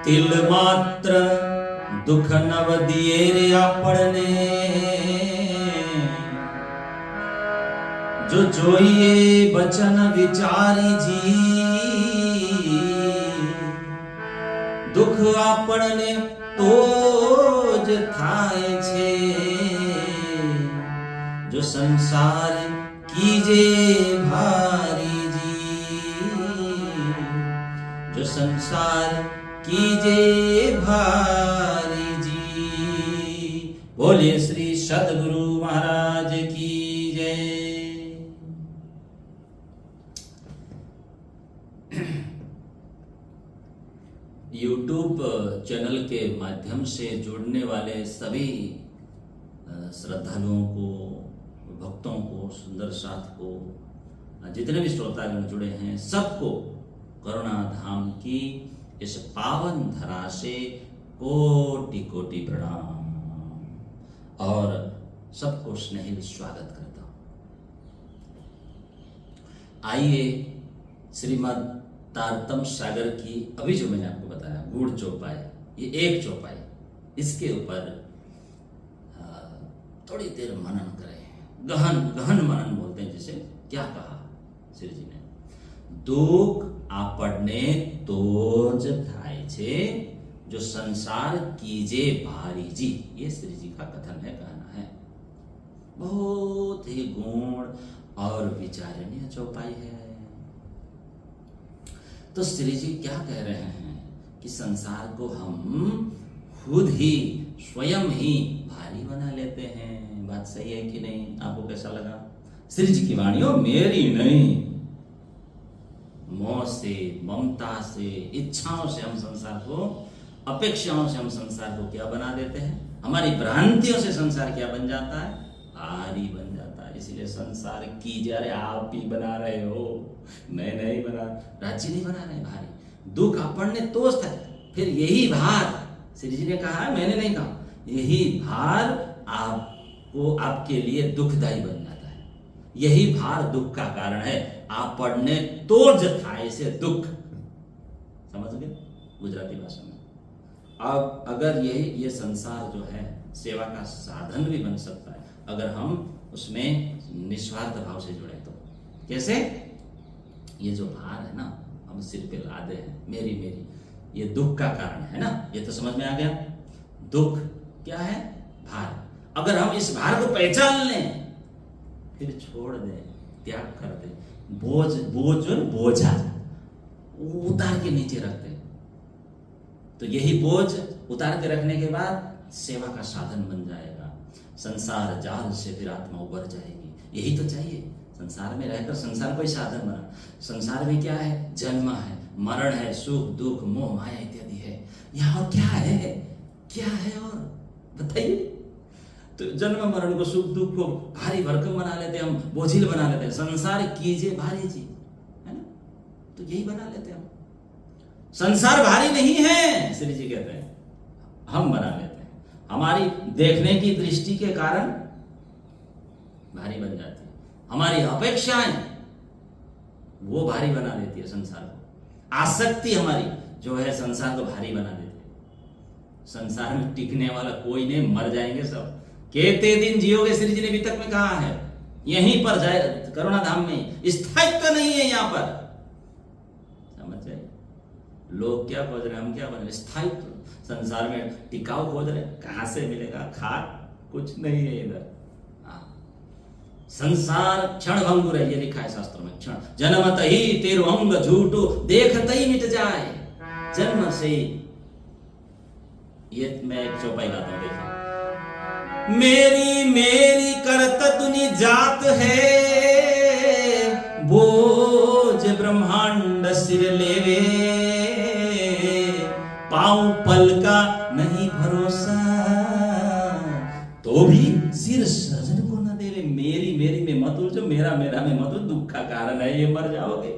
तिल मात्र दुख नव दिए रे आपने, जो जोइए बचन विचारी जी। दुख आपने तोज थाय छे, जो संसार कीजे भारी जी। जो संसार कीजे भारी जी। बोलिए श्री सद्गुरु महाराज की जय। यूट्यूब चैनल के माध्यम से जुड़ने वाले सभी श्रद्धालुओं को, भक्तों को, सुंदर साथ को, जितने भी श्रोतागण जुड़े हैं, सबको करुणा धाम की इस पावन धरा से कोटि कोटि प्रणाम और सबको स्नेहिल स्वागत करता हूं। आइए श्रीमद् तारतम सागर की, अभी जो मैंने आपको बताया गूढ़ चौपाई, ये एक चौपाई, इसके ऊपर थोड़ी देर मनन करें। गहन गहन मनन बोलते हैं जिसे। क्या कहा श्री जी ने? दुख आपने तोज थाय छे, जो संसार कीजे भारी जी। ये श्री जी का कथन है, कहना है। बहुत ही गूढ़ और विचारणीय चौपाई है। तो श्री जी क्या कह रहे हैं कि संसार को हम खुद ही, स्वयं ही भारी बना लेते हैं। बात सही है कि नहीं? आपको कैसा लगा? श्री जी की वाणियों, मेरी नहीं। मोह से, ममता से, इच्छाओं से हम संसार को, अपेक्षाओं से हम संसार को क्या बना देते हैं? हमारी भ्रांतियों से संसार क्या बन जाता है? भारी बन जाता है। इसीलिए संसार कीजिए, अरे आप ही बना रहे हो, मैं नहीं बना, राज्य नहीं बना रहे भारी। दुख आपने तोज था, फिर यही भार, श्री जी ने कहा, मैंने नहीं कहा, यही भार आपको, आपके लिए दुखदायी बन जाता है। यही भार दुख का कारण है। आपने तोज थाय से दुख, समझ गए गुजराती भाषा में। अब अगर ये संसार जो है सेवा का साधन भी बन सकता है अगर हम उसमें निस्वार्थ भाव से जुड़े तो। कैसे? ये जो भार है ना, हम सिर पे लादे हैं, मेरी मेरी, ये दुख का कारण है ना। ये तो समझ में आ गया। दुख क्या है? भार। अगर हम इस भार को पहचान लें, फिर छोड़ दें, त्याग कर दें, बोझा उतार के नीचे रख दें, तो यही बोझ उतार के रखने के बाद सेवा का साधन बन जाएगा। संसार जाल से फिर आत्मा उबर जाएगी। यही तो चाहिए। संसार में रहकर संसार कोई साधन बना। संसार में क्या है? जन्म है, मरण है, सुख दुख मोह माया इत्यादि है। यहाँ और क्या है? क्या है और बताइए? तो जन्म मरण को, सुख दुख को भारी भरकम बना लेते हैं हम, बोझिल बना लेते हैं। संसार कीजिए भारी जी, है ना? तो यही बना लेते हैं हम। संसार भारी नहीं है, श्री जी कहते हैं, हम बना लेते हैं। हमारी देखने की दृष्टि के कारण भारी बन जाती है। हमारी अपेक्षाएं वो भारी बना देती है संसार को। आसक्ति हमारी जो है संसार को भारी बना देती है। संसार में टिकने वाला कोई नहीं, मर जाएंगे सब। केते दिन जियोगे, श्री जी ने वितक में कहा है। यहीं पर जाए, करुणा धाम में स्थायित्व नहीं है। यहाँ पर समझ जाए, लोग क्या खोज रहे हैं, हम क्या खोज रहे हैं? स्थायित्व। संसार में टिकाव खोज रहे, कहां से मिलेगा? खाक कुछ नहीं है इधर। संसार क्षण भंगुर है, ये लिखा है शास्त्र में। क्षण जन्मत ही तेरो अंग झूठो, देखते ही मिट जाए। जन्म से ये मैं एक चौपाई गाता हूं, देखो। मेरी मेरी करत दुनि जात है, बोझ ब्रह्मांड सिर लेवे। पांव पल का नहीं भरोसा, तो भी सिर सजन को न देवे। मेरी मेरी में मत उलझो, मेरा मेरा में मत उलझो, दुख का कारण है ये, मर जाओगे।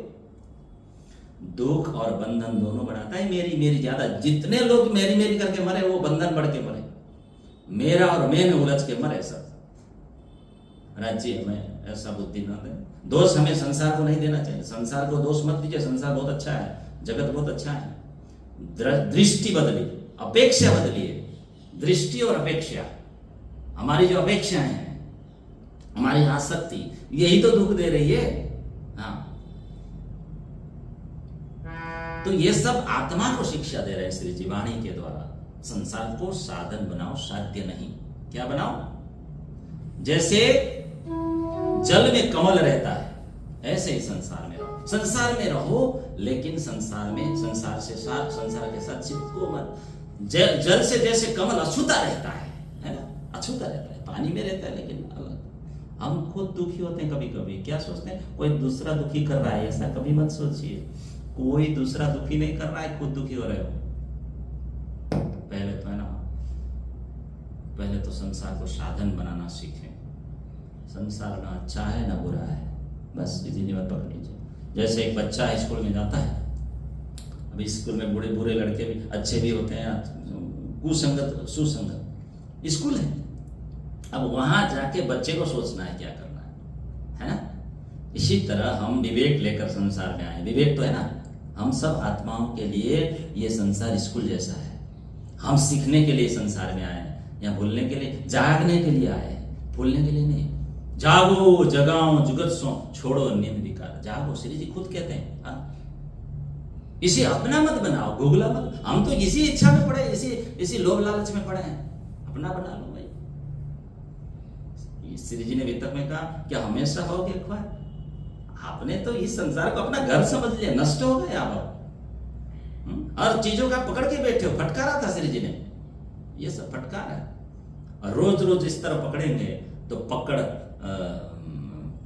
दुख और बंधन दोनों बढ़ाता है मेरी मेरी ज्यादा। जितने लोग मेरी मेरी करके मरे, वो बंधन बढ़ के मरे। मेरा और मैं में उलझ के मरे सब। राज्य में ऐसा बुद्धि ना दें। दोष हमें संसार को नहीं देना चाहिए। संसार को दोष मत दीजिए, संसार बहुत अच्छा है, जगत बहुत अच्छा है, दृष्टि बदली, अपेक्षा बदली है। दृष्टि और अपेक्षा, हमारी जो अपेक्षाएं हैं, हमारी आसक्ति, यही तो दुख दे रही है। हाँ, तो ये सब आत्मा को शिक्षा दे रहे हैं श्री जी वाणी के द्वारा। संसार को साधन बनाओ, साध्य नहीं। क्या बनाओ? जैसे जल में कमल रहता है, ऐसे ही संसार में रहो। संसार में रहो, लेकिन संसार के साथ चिपको मत। जल से जैसे कमल अछूता रहता है ना, अछूता रहता है, पानी में रहता है लेकिन अलग। हम खुद दुखी होते हैं कभी कभी, क्या सोचते हैं कोई दूसरा दुखी कर रहा है, ऐसा कभी मत सोचिए। कोई दूसरा दुखी नहीं कर रहा है, खुद दुखी हो रहे हो। पहले तो है ना, पहले तो संसार को साधन बनाना सीखें। संसार ना अच्छा है ना बुरा है, बस इतनी बात पकड़ लीजिए। जैसे एक बच्चा स्कूल में जाता है, अभी स्कूल में बूढ़े बुरे लड़के भी अच्छे भी होते हैं, कुसंगत सुसंगत स्कूल है। अब वहां जाके बच्चे को सोचना है क्या करना है ना। इसी तरह हम विवेक लेकर संसार में आए। विवेक तो है ना, हम सब आत्माओं के लिए ये संसार स्कूल जैसा है। हम सीखने के लिए संसार में आए हैं, या भूलने के लिए, जागने के लिए आए हैं, भूलने के लिए नहीं। जागो जगाओ जुगत सो, छोड़ो नींद विकार। जागो, श्री जी खुद कहते हैं। हाँ, इसे अपना मत बनाओ, गुगला मत। हम तो इसी इच्छा में पड़े, इसी लोभ लालच में पड़े हैं। अपना बना लो भाई। श्री जी ने वितक में कहा क्या हमेशा होगे अखबार? आपने तो इस संसार को अपना घर समझ लिया, नष्ट हो गए आप। और चीजों का पकड़ के बैठे हो। फटकारा था श्री जी ने, ये सब फटकार है। और रोज रोज इस तरह पकड़ेंगे तो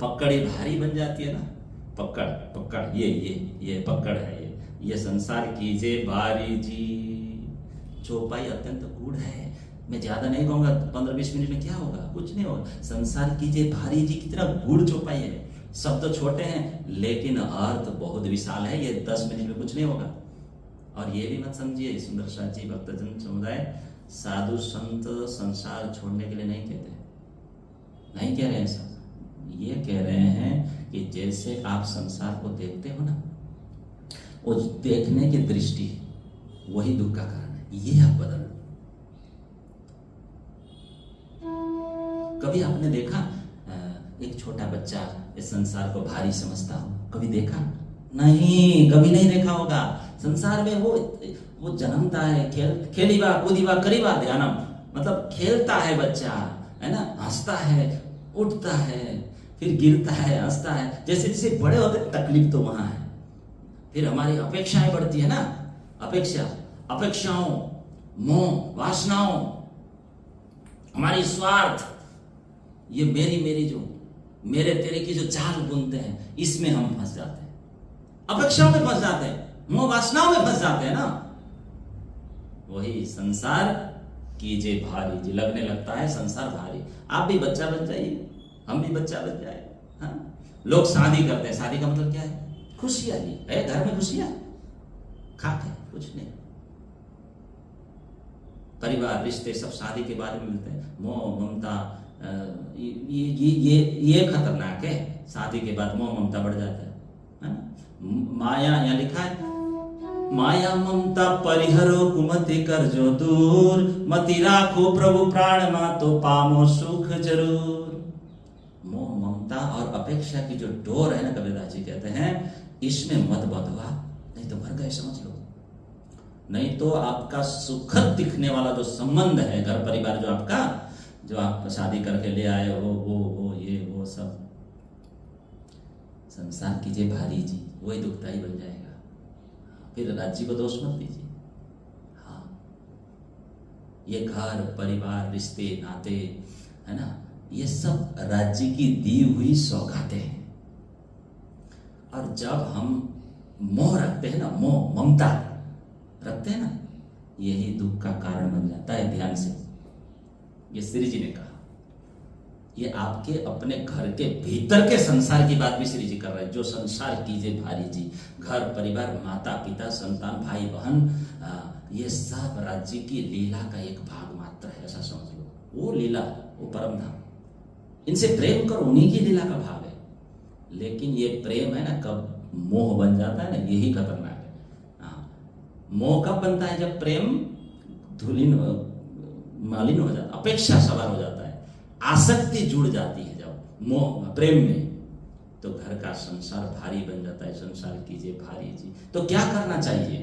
पकड़ ही भारी बन जाती है ना। पकड़ ये पकड़ है। ये संसार कीजिए भारी जी। चौपाई अत्यंत गूढ़ है, मैं ज्यादा नहीं कहूंगा, 15-20 मिनट में क्या होगा, कुछ नहीं होगा। संसार कीजिए भारी जी कितना गूढ़ चौपाई है। शब्द छोटे हैं लेकिन अर्थ बहुत विशाल है। ये 10 मिनट में कुछ नहीं होगा। और ये भी मत समझिए सुंदर शाह जी भक्तजन समुदाय, साधु संत संसार छोड़ने के लिए नहीं कहते, नहीं कह रहे हैं सब। ये कह रहे हैं कि जैसे आप संसार को देखते हो ना, वो देखने की दृष्टि वही दुख का कारण है। ये आप बदल। कभी आपने देखा एक छोटा बच्चा इस संसार को भारी समझता हो? कभी देखा? नहीं, कभी नहीं देखा होगा। संसार में वो जन्मता है, खेलीबा कूदीबा करीबा ध्यानम, मतलब खेलता है बच्चा, है ना, हंसता है, उठता है, फिर गिरता है, हंसता है। जैसे जैसे बड़े होते तकलीफ तो वहां है। फिर हमारी अपेक्षाएं बढ़ती है ना, अपेक्षाओं, मोह, वासनाओं, हमारी स्वार्थ, ये मेरी जो मेरे तेरे की जो जाल बुनते हैं, इसमें हम फंस जाते हैं। अपेक्षाओं में फंस जाते हैं, मोह वासनाओं में फंस जाते हैं ना। वही संसार कीजिए भारी जी, लगने लगता है संसार भारी। आप भी बच्चा बन जाइए, हम भी बच्चा बन जाए। हाँ? लोग शादी करते हैं, शादी का मतलब क्या है? खुशियां जी है, घर में खुशियां खाते हैं, कुछ नहीं। परिवार रिश्ते सब शादी के बाद में मिलते हैं। मोह ममता, ये खतरनाक है। शादी के बाद मोह ममता बढ़ जाता है ना। माया, यहाँ लिखा है माया ममता परिहरो कुमति कर जो दूर, मति राखो प्रभु प्राण मा तो पामो सुख जरूर। मोह ममता और अपेक्षा की जो डोर है ना, कबीरदास जी कहते हैं, इसमें मत बंधवा, नहीं तो मर गए समझ लो। नहीं तो आपका सुखद दिखने वाला जो संबंध है, घर परिवार जो आपका, जो आप शादी करके ले आए हो, वो ये वो सब संसार कीजिए भारी जी, वही दुखदाई बन जाएगा। फिर राज्य को दोष मत दीजिए। हाँ, ये घर परिवार रिश्ते नाते है ना, ये सब राज्य की दी हुई सौगातें हैं। और जब हम मोह रखते हैं ना, मोह ममता रखते हैं ना, यही दुख का कारण बन जाता है। ध्यान से, ये श्री जी ने कहा, ये आपके अपने घर के भीतर के संसार की बात भी श्री जी कर रहे हैं। जो संसार कीजिए भारी जी, घर परिवार माता पिता संतान भाई बहन, ये सब राज्य की लीला का एक भाग मात्र है, ऐसा समझ लो। वो लीला, वो परम धाम, इनसे प्रेम करो, उन्हीं की लीला का भाग है। लेकिन ये प्रेम है ना, कब मोह बन जाता है ना, यही खतरनाक है। मोह कब बनता है? जब प्रेम धूलिन मालिन हो जाता, अपेक्षा सवार हो जाता है, आसक्ति जुड़ जाती है जब मोह प्रेम में, तो घर का संसार भारी बन जाता है। संसार कीजिए भारी जी। तो क्या करना चाहिए?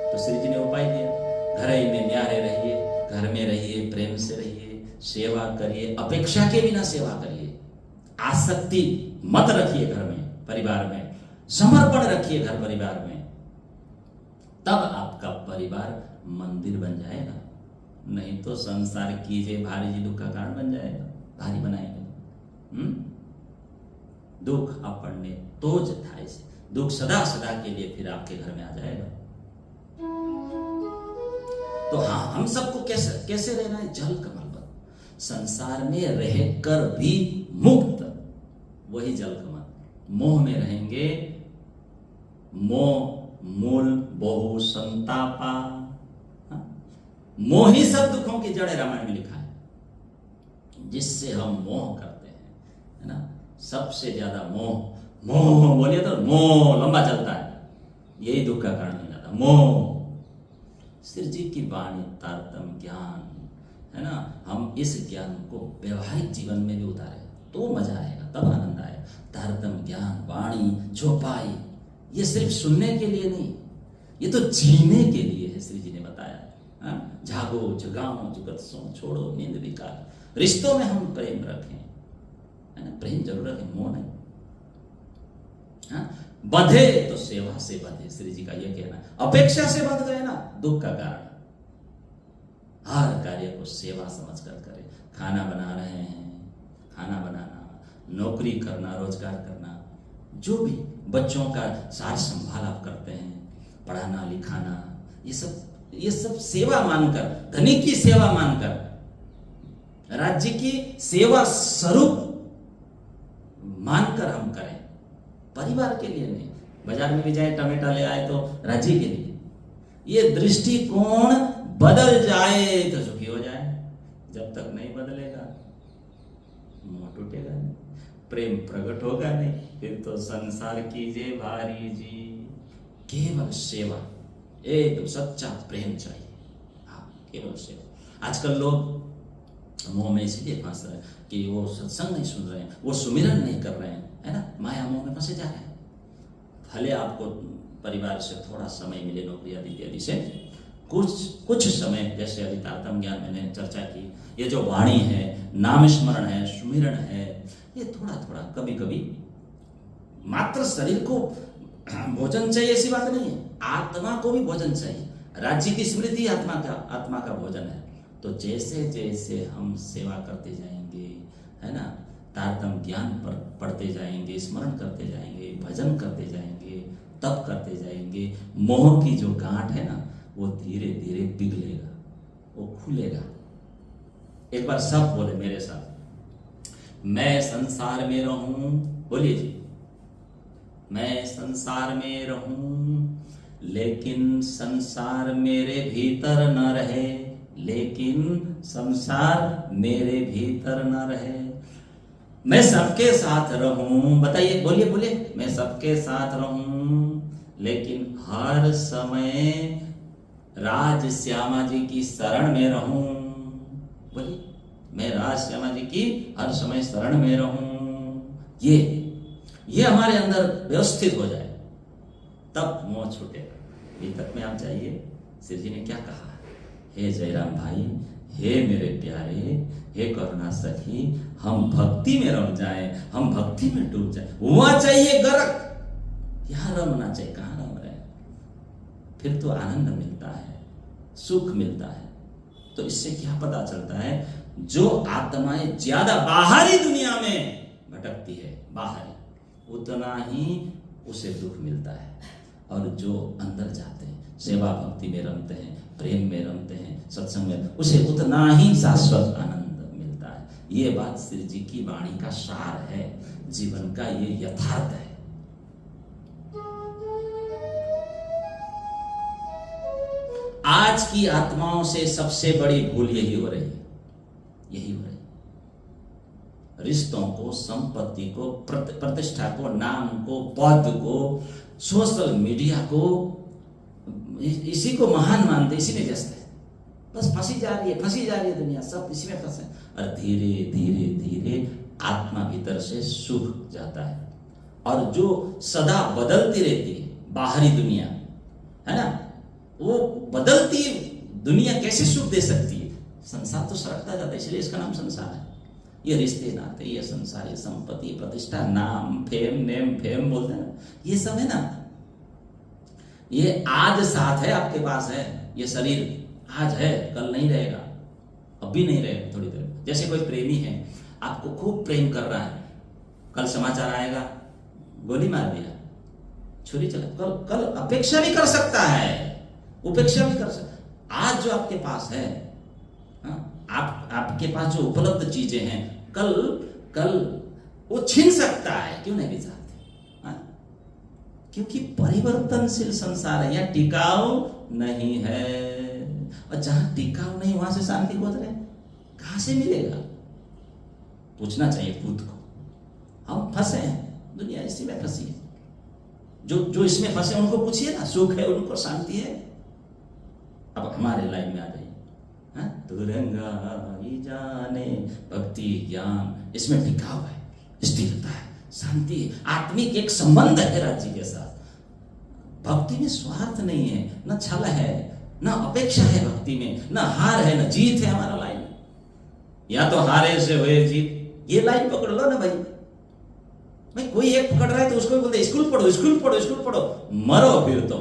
तो श्री जी ने उपाय दिया, घर में न्यारे रहिए, घर में रहिए, प्रेम से रहिए, सेवा करिए, अपेक्षा के बिना सेवा करिए, आसक्ति मत रखिए घर में, परिवार में समर्पण रखिए घर परिवार में, तब आपका परिवार मंदिर बन जाएगा। नहीं तो संसार कीजिए भारी जी दुख का कारण बन जाएगा, भारी बनाएगा। दुख આપણને तो ज થાય છે, दुख सदा सदा के लिए फिर आपके घर में आ जाएगा। तो हाँ, हम सबको कैसे रहना है? जल कमल पर, संसार में रहकर भी मुक्त, वही जल कमल। मोह में रहेंगे, मोह मूल बहु संतापा, मोह ही सब दुखों की जड़ है, रामायण में लिखा है। जिससे हम मोह करते हैं, है ना, सबसे ज्यादा मोह बोलिए तो मोह लंबा चलता है, यही दुख का कारण हो जाता है, मोह। श्री जी की वाणी तारतम्य ज्ञान, है ना, हम इस ज्ञान को व्यवहारिक जीवन में भी उतारे तो मजा आएगा, तब आनंद आएगा। तारतम्य ज्ञान, वाणी, चौपाई, ये सिर्फ सुनने के लिए नहीं, ये तो जीने के लिए है। श्री जी ने बताया, जागो जगाओ जुगत सो, छोड़ो नींद विकार, रिश्तों में हम प्रेम रखें, है ना, प्रेम जरूर रखें, मोह नहीं। बंधे तो सेवा से बंधे, श्री जी का यह कहना है। अपेक्षा से बंध गए ना, दुख का कारण। हर कार्य को सेवा समझकर करें। खाना बना रहे हैं, खाना बनाना, नौकरी करना, रोजगार करना, जो भी बच्चों का सार संभाल आप करते हैं, पढ़ाना लिखाना, ये सब सेवा मानकर, धनिक की सेवा मानकर, राज्य की सेवा स्वरूप मानकर हम करें, परिवार के लिए नहीं। बाजार में भी जाए टमाटर ले आए तो राज्य के लिए। ये दृष्टिकोण बदल जाए तो सुखी हो जाए, जब तक नहीं बदलेगा मोह टूटेगा नहीं, प्रेम प्रकट होगा नहीं, फिर तो संसार कीजिए भारी जी। केवल सेवा, एक सच्चा प्रेम चाहिए, हाँ, केवल सेवा। आजकल लोग मोह में इसलिए फंस रहे हैं कि वो सत्संग नहीं सुन रहे हैं, वो सुमिरन नहीं कर रहे हैं, है ना, माया मोह में फंसे जा रहे हैं। भले आपको परिवार से थोड़ा समय मिले, नौकरी आदि से कुछ समय, जैसे अभी तारतम्य ज्ञान मैंने चर्चा की, ये जो वाणी है, नाम स्मरण है, सुमिरन है, ये थोड़ा थोड़ा कभी कभी, मात्र शरीर को भोजन चाहिए ऐसी बात नहीं है, आत्मा को भी भोजन चाहिए। राज्य की स्मृति आत्मा का भोजन है। तो जैसे जैसे हम सेवा करते जाएंगे, है ना, तारतम्य ज्ञान पर पढ़ते जाएंगे, स्मरण करते जाएंगे, भजन करते जाएंगे, तप करते जाएंगे, मोह की जो गांठ है ना, वो धीरे धीरे पिघलेगा, वो खुलेगा। एक बार सब बोले मेरे साथ, मैं संसार में रहूं, बोलिए जी, मैं संसार में रहूं, लेकिन संसार मेरे भीतर न रहे, लेकिन संसार मेरे भीतर न रहे। मैं सबके साथ रहूं, बताइए, बोलिए, मैं सबके साथ रहूं, लेकिन हर समय राज श्यामा जी की शरण में रहूं। बोलिए, मैं राज श्यामा जी की हर समय शरण में रहूं। ये हमारे अंदर व्यवस्थित हो जाए, तब मोह छूटेगा। भीतर में आप जाइए, श्री जी ने क्या कहा, हे जयराम भाई, हे मेरे प्यारे, हे करुणा सखी, हम भक्ति में रम जाए, हम भक्ति में डूब जाए। वहां चाहिए गर्क, यहां रमना चाहिए, कहां रम रहे, फिर तो आनंद मिलता है, सुख मिलता है। तो इससे क्या पता चलता है, जो आत्माएं ज्यादा बाहरी दुनिया में भटकती है, बाहरी, उतना ही उसे दुख मिलता है, और जो अंदर जाते हैं, सेवा भक्ति में रमते हैं, प्रेम में रमते हैं, सत्संग में, उसे उतना ही शाश्वत आनंद मिलता है। ये बात श्री जी की वाणी का सार है, जीवन का ये यथार्थ है। आज की आत्माओं से सबसे बड़ी भूल यही हो रही है, रिश्तों को, संपत्ति को, प्रतिष्ठा को, नाम को, पद को, सोशल मीडिया को इसी को महान मानते, इसी में व्यस्त है। बस फंसी जा रही है दुनिया, सब इसी में फंसे। और धीरे धीरे धीरे आत्मा भीतर से सूख जाता है। और जो सदा बदलती रहती है बाहरी दुनिया, है ना, वो बदलती दुनिया कैसे सुख दे सकती है? संसार तो सरकता जाता है, इसलिए इसका नाम संसार है। ये रिश्ते नाते, ये संसार, ये संपत्ति, प्रतिष्ठा, नाम, फेम बोलते हैं ना, ये सब है ना, ये आज साथ है, आपके पास है। ये शरीर आज है, कल नहीं रहेगा, अब भी नहीं रहेगा, थोड़ी देर। जैसे कोई प्रेमी है, आपको खूब प्रेम कर रहा है, कल समाचार आएगा गोली मार दिया, छुरी चला, कल अपेक्षा भी कर सकता है, उपेक्षा भी कर सकता। आज जो आपके पास है, आपके पास जो उपलब्ध चीजें हैं, कल वो छीन सकता है। क्यों नहीं भी चाहते? क्योंकि परिवर्तनशील संसार है, यह टिकाऊ नहीं है। और जहां टिकाऊ नहीं, वहां से शांति खोज रहे, कहां से मिलेगा? पूछना चाहिए खुद को। हम फंसे हैं, दुनिया इसी में फंसी है। जो इसमें फंसे उनको पूछिए ना, सुख है उनको, शांति है। अब हमारे लाइन में आ जाइए। तुरंगा जाने भक्ति ज्ञान, इसमें टिकाव है, स्थिरता है, शांति है, आत्मिक एक संबंध है राज्य के साथ। भक्ति में स्वार्थ नहीं है, न छल है, न अपेक्षा है भक्ति में, न हार है, न जीत है। हमारा लाइन या तो हारे से हुए जीत, ये लाइन पकड़ लो ना भाई। कोई एक पकड़ रहा है तो उसको भी बोलते स्कूल पढ़ो, मरो फिर तो।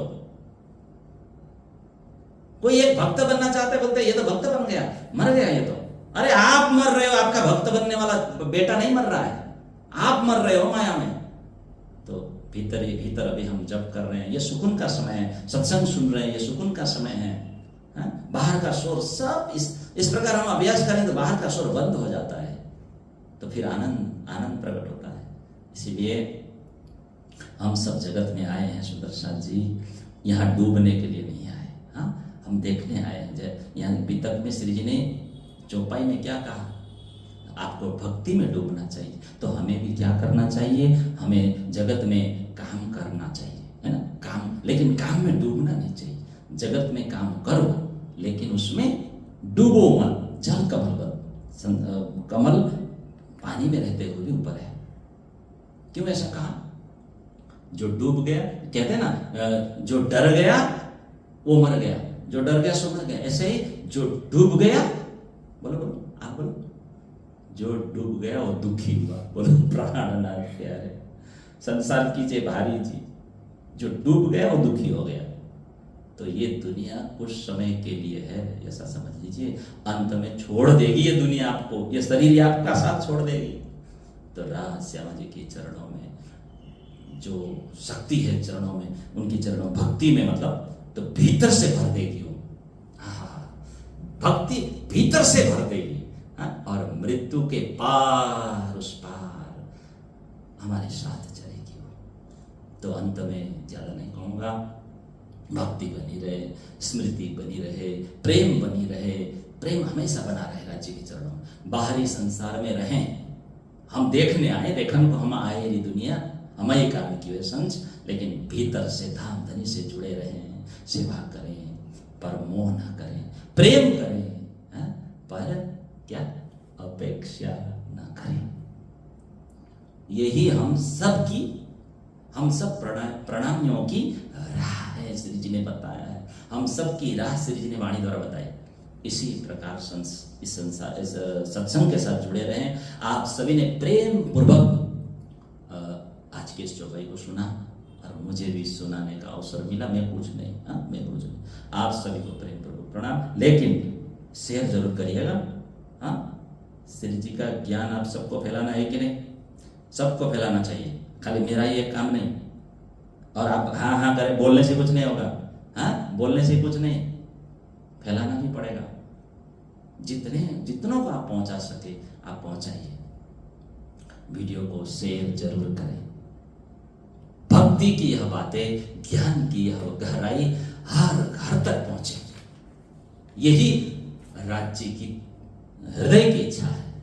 कोई एक भक्त बनना चाहते, बोलते ये तो भक्त बन गया, मर गया ये तो। अरे आप मर रहे हो, आपका भक्त बनने वाला बेटा नहीं मर रहा है, आप मर रहे हो माया में। तो भीतर ही भीतर अभी हम जप कर रहे हैं, ये सुकून का समय है, सत्संग सुन रहे हैं, ये सुकून का समय है। बाहर का शोर सब इस प्रकार हम अभ्यास करें तो बाहर का शोर बंद हो जाता है, तो फिर आनंद प्रकट होता है। इसीलिए हम सब जगत में आए हैं सुदर्शन जी, यहाँ डूबने के लिए नहीं आए। हम देखने आए हैं। यहाँ वितक में श्री जी ने चौपाई में क्या कहा? आपको भक्ति में डूबना चाहिए, तो हमें भी क्या करना चाहिए? हमें जगत में काम करना चाहिए, है ना, काम, लेकिन काम में डूबना नहीं चाहिए। जगत में काम करो, लेकिन उसमें डूबो मत। जल कमल पानी में रहते हुए भी ऊपर है। क्यों ऐसा कहा? जो डूब गया, कहते हैं ना, जो डर गया वो मर गया, जो डर गया सो मर गया। ऐसे ही जो डूब गया, बोलो आप बोलो, जो डूब गया वो दुखी हुआ। बोलो प्राणनाथ प्यारे, संसार कीजिए भारी जी, जो डूब गया वो दुखी हो गया। तो ये दुनिया कुछ समय के लिए है, ऐसा समझ लीजिए। अंत में छोड़ देगी ये दुनिया आपको, ये शरीर आपका साथ छोड़ देगी। तो राज श्यामा जी के चरणों में जो शक्ति है, चरणों में, उनकी चरणों भक्ति में, मतलब तो भीतर से भर देगी वो। भक्ति भीतर से भर देगी। और मृत्यु के पार, उस पार हमारे साथ चलेगी वो। तो अंत में ज्यादा नहीं कहूंगा, भक्ति बनी रहे, स्मृति बनी रहे, प्रेम बनी रहे। प्रेम हमेशा बना रहेगा जी के चरणों में। बाहरी संसार में रहें, हम देखने आए, देखने को हम आए ये दुनिया, हमारे काम की वे संस, लेकिन भीतर से धाम धनी से जुड़े रहें, सेवा करें, पर मोह न करें, प्रेम करें, पर क्या अपेक्षा न करें। यही हम सब प्रणामियों की राह है, श्री जी ने बताया है। हम सब की राह श्री जी ने वाणी द्वारा बताई। इसी प्रकार इस सत्संग के साथ जुड़े रहें। आप सभी ने प्रेम पूर्वक आज के इस चौपाई को सुना, और मुझे भी सुनाने का अवसर मिला। मैं कुछ नहीं, आप सभी को प्रेम पूर्वक प्रणाम। लेकिन शेयर जरूर करिएगा। श्री जी का ज्ञान आप सबको फैलाना है कि नहीं? सबको फैलाना चाहिए, खाली मेरा ही एक काम नहीं। और आप हाँ करें, बोलने से कुछ नहीं होगा। बोलने से कुछ नहीं, फैलाना भी पड़ेगा। जितनों को आप पहुंचा सके आप पहुंचाइए। वीडियो को शेयर जरूर करें। भक्ति की यह बातें, ज्ञान की यह गहराई हर घर तक पहुंचे, यही राज्य की हृदय की इच्छा है।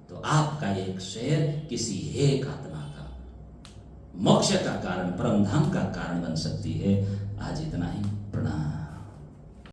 तो आपका एक शेयर किसी एक आत्मा का मोक्ष का कारण, परम धाम का कारण बन सकते